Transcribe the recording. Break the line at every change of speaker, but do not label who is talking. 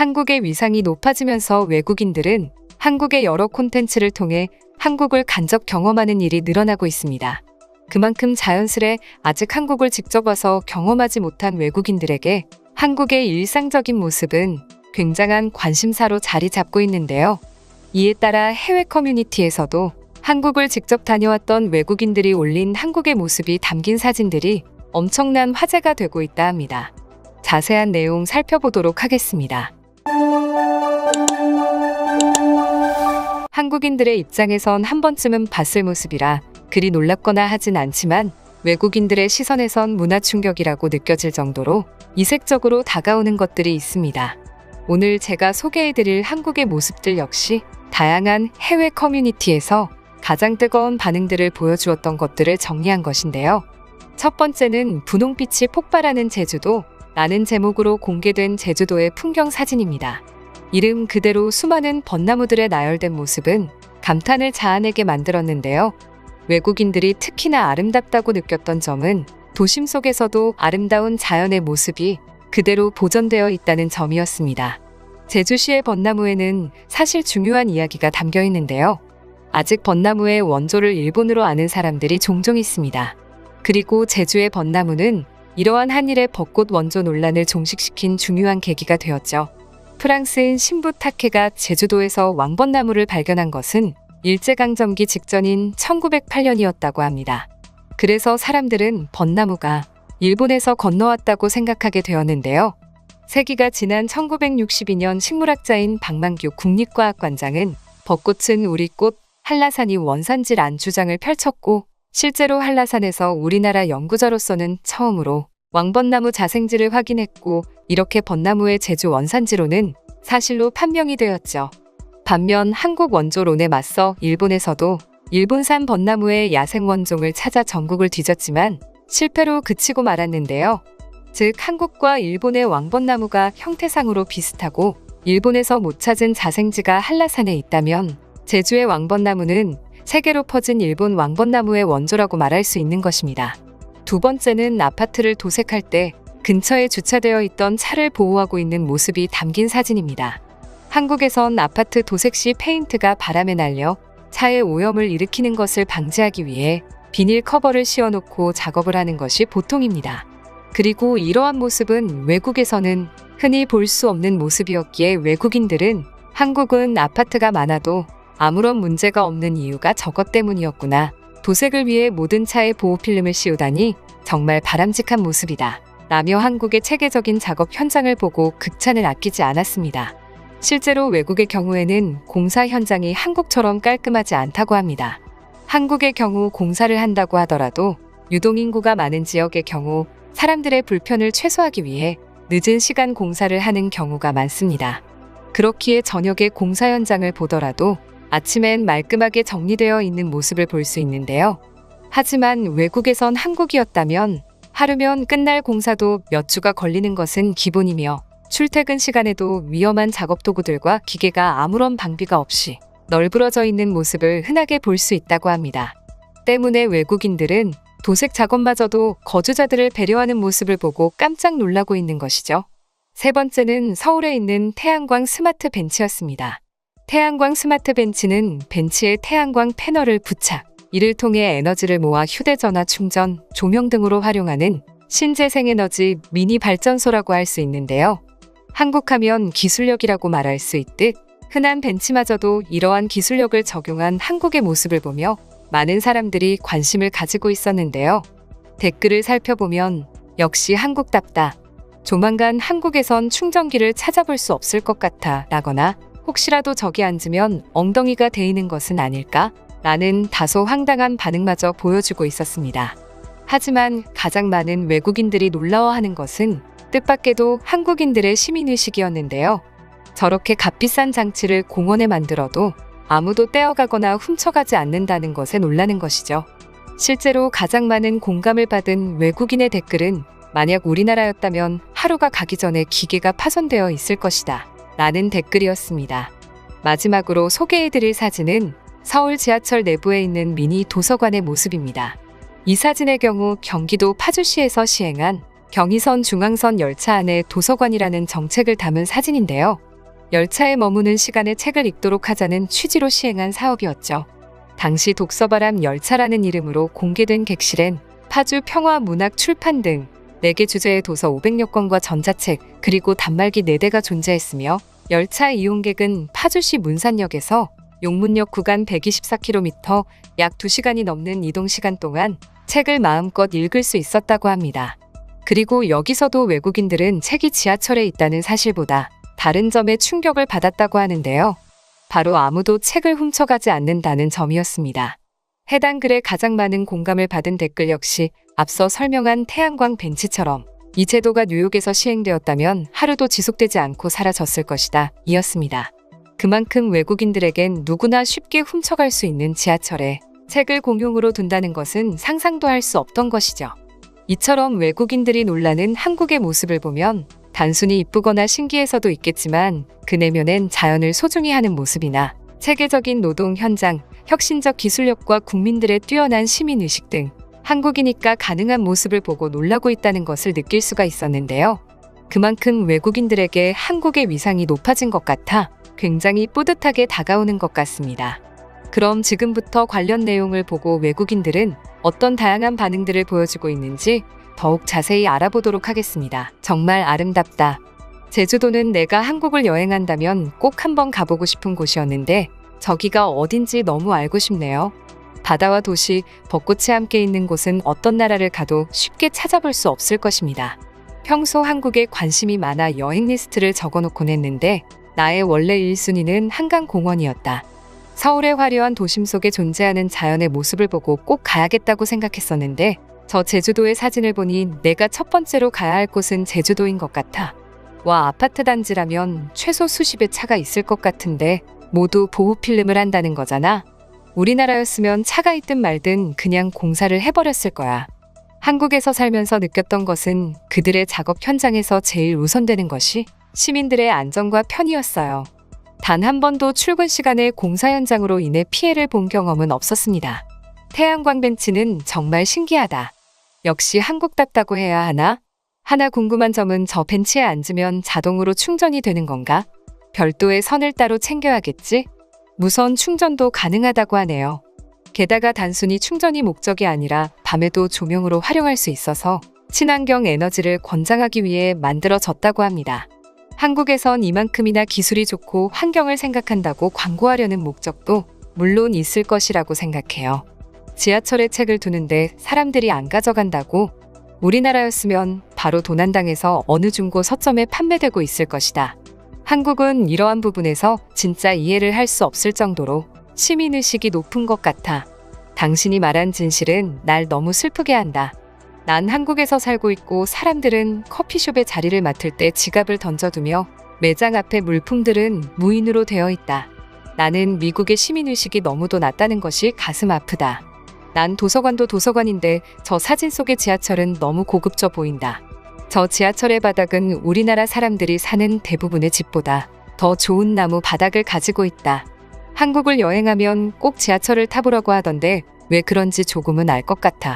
한국의 위상이 높아지면서 외국인들은 한국의 여러 콘텐츠를 통해 한국을 간접 경험하는 일이 늘어나고 있습니다. 그만큼 자연스레 아직 한국을 직접 와서 경험하지 못한 외국인들에게 한국의 일상적인 모습은 굉장한 관심사로 자리 잡고 있는데요. 이에 따라 해외 커뮤니티에서도 한국을 직접 다녀왔던 외국인들이 올린 한국의 모습이 담긴 사진들이 엄청난 화제가 되고 있다 합니다. 자세한 내용 살펴보도록 하겠습니다. 한국인들의 입장에선 한 번쯤은 봤을 모습이라 그리 놀랍거나 하진 않지만 외국인들의 시선에선 문화 충격이라고 느껴질 정도로 이색적으로 다가오는 것들이 있습니다. 오늘 제가 소개해드릴 한국의 모습들 역시 다양한 해외 커뮤니티에서 가장 뜨거운 반응들을 보여주었던 것들을 정리한 것인데요. 첫 번째는 분홍빛이 폭발하는 제주도 라는 제목으로 공개된 제주도의 풍경 사진입니다. 이름 그대로 수많은 벚나무들의 나열된 모습은 감탄을 자아내게 만들었는데요. 외국인들이 특히나 아름답다고 느꼈던 점은 도심 속에서도 아름다운 자연의 모습이 그대로 보존되어 있다는 점이었습니다. 제주시의 벚나무에는 사실 중요한 이야기가 담겨 있는데요. 아직 벚나무의 원조를 일본으로 아는 사람들이 종종 있습니다. 그리고 제주의 벚나무는 이러한 한일의 벚꽃 원조 논란을 종식시킨 중요한 계기가 되었죠. 프랑스인 신부 타케가 제주도에서 왕벚나무를 발견한 것은 일제강점기 직전인 1908년이었다고 합니다. 그래서 사람들은 벚나무가 일본에서 건너왔다고 생각하게 되었는데요. 세기가 지난 1962년 식물학자인 박만규 국립과학관장은 벚꽃은 우리 꽃, 한라산이 원산지란 주장을 펼쳤고 실제로 한라산에서 우리나라 연구자로서는 처음으로 왕벚나무 자생지를 확인했고 이렇게 벚나무의 제주 원산지로는 사실로 판명이 되었죠. 반면 한국 원조론에 맞서 일본에서도 일본산 벚나무의 야생 원종을 찾아 전국을 뒤졌지만 실패로 그치고 말았는데요. 즉 한국과 일본의 왕벚나무가 형태상으로 비슷하고 일본에서 못 찾은 자생지가 한라산에 있다면 제주의 왕벚나무는 세계로 퍼진 일본 왕벚나무의 원조라고 말할 수 있는 것입니다. 두 번째는 아파트를 도색할 때 근처에 주차되어 있던 차를 보호하고 있는 모습이 담긴 사진입니다. 한국에선 아파트 도색 시 페인트가 바람에 날려 차에 오염을 일으키는 것을 방지하기 위해 비닐 커버를 씌워놓고 작업을 하는 것이 보통입니다. 그리고 이러한 모습은 외국에서는 흔히 볼 수 없는 모습이었기에 외국인들은 한국은 아파트가 많아도 아무런 문제가 없는 이유가 저것 때문이었구나. 도색을 위해 모든 차에 보호필름을 씌우다니 정말 바람직한 모습이다. 라며 한국의 체계적인 작업 현장을 보고 극찬을 아끼지 않았습니다. 실제로 외국의 경우에는 공사 현장이 한국처럼 깔끔하지 않다고 합니다. 한국의 경우 공사를 한다고 하더라도 유동인구가 많은 지역의 경우 사람들의 불편을 최소화하기 위해 늦은 시간 공사를 하는 경우가 많습니다. 그렇기에 저녁에 공사 현장을 보더라도 아침엔 말끔하게 정리되어 있는 모습을 볼 수 있는데요. 하지만 외국에선 한국이었다면 하루면 끝날 공사도 몇 주가 걸리는 것은 기본이며 출퇴근 시간에도 위험한 작업 도구들과 기계가 아무런 방비가 없이 널브러져 있는 모습을 흔하게 볼 수 있다고 합니다. 때문에 외국인들은 도색 작업마저도 거주자들을 배려하는 모습을 보고 깜짝 놀라고 있는 것이죠. 세 번째는 서울에 있는 태양광 스마트 벤치였습니다. 태양광 스마트 벤치는 벤치에 태양광 패널을 부착, 이를 통해 에너지를 모아 휴대전화 충전, 조명 등으로 활용하는 신재생에너지 미니 발전소라고 할 수 있는데요. 한국하면 기술력이라고 말할 수 있듯 흔한 벤치마저도 이러한 기술력을 적용한 한국의 모습을 보며 많은 사람들이 관심을 가지고 있었는데요. 댓글을 살펴보면 역시 한국답다. 조만간 한국에선 충전기를 찾아볼 수 없을 것 같아 라거나 혹시라도 저기 앉으면 엉덩이가 데이는 것은 아닐까? 라는 다소 황당한 반응마저 보여주고 있었습니다. 하지만 가장 많은 외국인들이 놀라워하는 것은 뜻밖에도 한국인들의 시민의식이었는데요. 저렇게 값비싼 장치를 공원에 만들어도 아무도 떼어가거나 훔쳐가지 않는다는 것에 놀라는 것이죠. 실제로 가장 많은 공감을 받은 외국인의 댓글은 만약 우리나라였다면 하루가 가기 전에 기계가 파손되어 있을 것이다. 라는 댓글이었습니다. 마지막으로 소개해드릴 사진은 서울 지하철 내부에 있는 미니 도서관의 모습입니다. 이 사진의 경우 경기도 파주시에서 시행한 경의선 중앙선 열차 안에 도서관이라는 정책을 담은 사진인데요. 열차에 머무는 시간에 책을 읽도록 하자는 취지로 시행한 사업이었죠. 당시 독서바람 열차라는 이름으로 공개된 객실엔 파주 평화문학 출판 등 4개 주제의 도서 500여 권과 전자책 그리고 단말기 4대가 존재했으며 열차 이용객은 파주시 문산역에서 용문역 구간 124km 약 2시간이 넘는 이동시간 동안 책을 마음껏 읽을 수 있었다고 합니다. 그리고 여기서도 외국인들은 책이 지하철에 있다는 사실보다 다른 점에 충격을 받았다고 하는데요. 바로 아무도 책을 훔쳐가지 않는다는 점이었습니다. 해당 글에 가장 많은 공감을 받은 댓글 역시 앞서 설명한 태양광 벤치처럼 이 제도가 뉴욕에서 시행되었다면 하루도 지속되지 않고 사라졌을 것이다 이었습니다. 그만큼 외국인들에겐 누구나 쉽게 훔쳐갈 수 있는 지하철에 책을 공용으로 둔다는 것은 상상도 할 수 없던 것이죠. 이처럼 외국인들이 놀라는 한국의 모습을 보면 단순히 이쁘거나 신기해서도 있겠지만 그 내면엔 자연을 소중히 하는 모습이나 체계적인 노동 현장, 혁신적 기술력과 국민들의 뛰어난 시민의식 등 한국이니까 가능한 모습을 보고 놀라고 있다는 것을 느낄 수가 있었는데요. 그만큼 외국인들에게 한국의 위상이 높아진 것 같아 굉장히 뿌듯하게 다가오는 것 같습니다. 그럼 지금부터 관련 내용을 보고 외국인들은 어떤 다양한 반응들을 보여주고 있는지 더욱 자세히 알아보도록 하겠습니다. 정말 아름답다. 제주도는 내가 한국을 여행한다면 꼭 한번 가보고 싶은 곳이었는데 저기가 어딘지 너무 알고 싶네요. 바다와 도시, 벚꽃이 함께 있는 곳은 어떤 나라를 가도 쉽게 찾아볼 수 없을 것입니다. 평소 한국에 관심이 많아 여행 리스트를 적어놓곤 했는데 나의 원래 1순위는 한강공원이었다. 서울의 화려한 도심 속에 존재하는 자연의 모습을 보고 꼭 가야겠다고 생각했었는데 저 제주도의 사진을 보니 내가 첫 번째로 가야 할 곳은 제주도인 것 같아. 와, 아파트 단지라면 최소 수십의 차가 있을 것 같은데 모두 보호 필름을 한다는 거잖아. 우리나라였으면 차가 있든 말든 그냥 공사를 해버렸을 거야. 한국에서 살면서 느꼈던 것은 그들의 작업 현장에서 제일 우선되는 것이 시민들의 안전과 편의였어요. 단 한 번도 출근 시간에 공사 현장으로 인해 피해를 본 경험은 없었습니다. 태양광 벤치는 정말 신기하다. 역시 한국답다고 해야 하나? 하나 궁금한 점은 저 벤치에 앉으면 자동으로 충전이 되는 건가? 별도의 선을 따로 챙겨야겠지? 무선 충전도 가능하다고 하네요. 게다가 단순히 충전이 목적이 아니라 밤에도 조명으로 활용할 수 있어서 친환경 에너지를 권장하기 위해 만들어졌다고 합니다. 한국에선 이만큼이나 기술이 좋고 환경을 생각한다고 광고하려는 목적도 물론 있을 것이라고 생각해요. 지하철에 책을 두는데 사람들이 안 가져간다고? 우리나라였으면 바로 도난당해서 어느 중고 서점에 판매되고 있을 것이다. 한국은 이러한 부분에서 진짜 이해를 할 수 없을 정도로 시민의식이 높은 것 같아. 당신이 말한 진실은 날 너무 슬프게 한다. 난 한국에서 살고 있고 사람들은 커피숍에 자리를 맡을 때 지갑을 던져두며 매장 앞에 물품들은 무인으로 되어 있다. 나는 미국의 시민의식이 너무도 낮다는 것이 가슴 아프다. 난 도서관도 도서관인데 저 사진 속의 지하철은 너무 고급져 보인다. 저 지하철의 바닥은 우리나라 사람들이 사는 대부분의 집보다 더 좋은 나무 바닥을 가지고 있다. 한국을 여행하면 꼭 지하철을 타보라고 하던데 왜 그런지 조금은 알 것 같아.